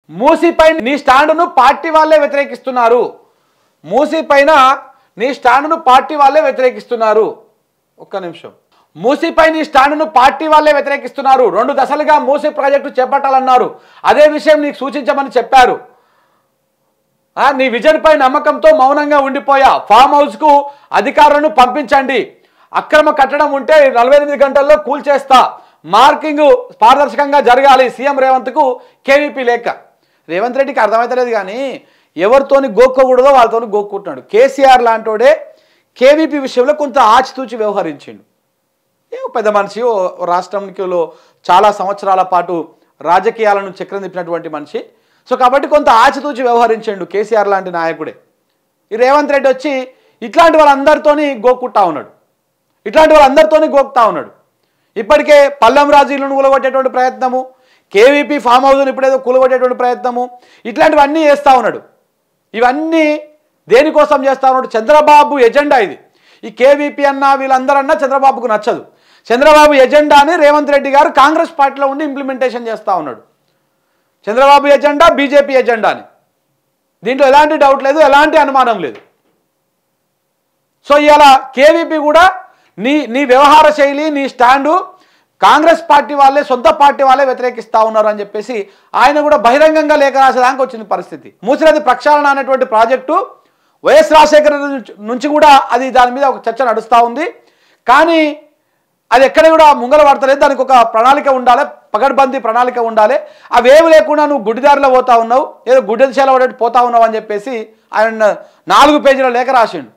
మూసీపై నీ స్టాండును పార్టీ వాళ్ళే వ్యతిరేకిస్తున్నారు. మూసీపైన నీ స్టాండును పార్టీ వాళ్ళే వ్యతిరేకిస్తున్నారు. ఒక్క నిమిషం. మూసీపై నీ స్టాండును పార్టీ వాళ్ళే వ్యతిరేకిస్తున్నారు. 2 దశలుగా మూసీ ప్రాజెక్టు చేపట్టాలన్నారు. అదే విషయం నీకు సూచించమని చెప్పారు. నీ విజన్ పై నమ్మకంతో మౌనంగా ఉండిపోయా. ఫామ్ హౌస్కు అధికారులను పంపించండి. అక్రమ కట్టడం ఉంటే 48 గంటల్లో కూల్చేస్తా. మార్కింగ్ పారదర్శకంగా జరగాలి. సీఎం రేవంత్కు కేవీపీ లేఖ. రేవంత్ రెడ్డికి అర్థమవుతలేదు కానీ ఎవరితోని గోక్కోకూడదో వాళ్ళతోని గోక్కుంటున్నాడు. కేసీఆర్ లాంటోడే కేవీపీ విషయంలో కొంత ఆచితూచి వ్యవహరించిండు. పెద్ద మనిషి, రాష్ట్రంలో చాలా సంవత్సరాల పాటు రాజకీయాలను చక్రం తిప్పినటువంటి మనిషి. సో కాబట్టి కొంత ఆచితూచి వ్యవహరించిండు కేసీఆర్ లాంటి నాయకుడే. ఈ రేవంత్ రెడ్డి వచ్చి ఇట్లాంటి వాళ్ళందరితోని గోక్కుంటా ఉన్నాడు. ఇట్లాంటి వాళ్ళందరితోని గోక్తా ఉన్నాడు. ఇప్పటికే పల్లం రాజీలను కూలగొట్టేటువంటి ప్రయత్నము, కేవీపీ ఫామ్ హౌస్ను ఇప్పుడేదో కూలగొట్టేటువంటి ప్రయత్నము, ఇట్లాంటివన్నీ చేస్తూ ఉన్నాడు. ఇవన్నీ దేనికోసం చేస్తూ ఉన్నాడు? చంద్రబాబు ఎజెండా ఇది. ఈ కేవీపీ అన్నా వీళ్ళందరన్నా చంద్రబాబుకు నచ్చదు. చంద్రబాబు ఎజెండాని రేవంత్ రెడ్డి గారు కాంగ్రెస్ పార్టీలో ఉండి ఇంప్లిమెంటేషన్ చేస్తూ ఉన్నాడు. చంద్రబాబు ఎజెండా బీజేపీ ఎజెండాని. దీంట్లో ఎలాంటి డౌట్ లేదు, ఎలాంటి అనుమానం లేదు. సో ఇవాళ కేవీపీ కూడా నీ వ్యవహార శైలి, నీ స్టాండు కాంగ్రెస్ పార్టీ వాళ్ళే, సొంత పార్టీ వాళ్ళే వ్యతిరేకిస్తూ ఉన్నారు అని చెప్పేసి ఆయన కూడా బహిరంగంగా లేఖ రాసేదానికి వచ్చిన పరిస్థితి. మూసినది ప్రక్షాళన అనేటువంటి ప్రాజెక్టు వైఎస్ రాజశేఖర నుంచి కూడా అది దాని మీద ఒక చర్చ నడుస్తూ ఉంది. కానీ అది ఎక్కడ కూడా ముంగల పడతలేదు. దానికి ఒక ప్రణాళిక ఉండాలి, పకడ్బందీ ప్రణాళిక ఉండాలి. అవేమి లేకుండా నువ్వు గుడ్డిదారిలో పోతా ఉన్నావు, ఏదో గుడ్డెల చేల పడేట్టు పోతా ఉన్నావు అని చెప్పేసి ఆయన 4 పేజీల లేఖ రాసిండు.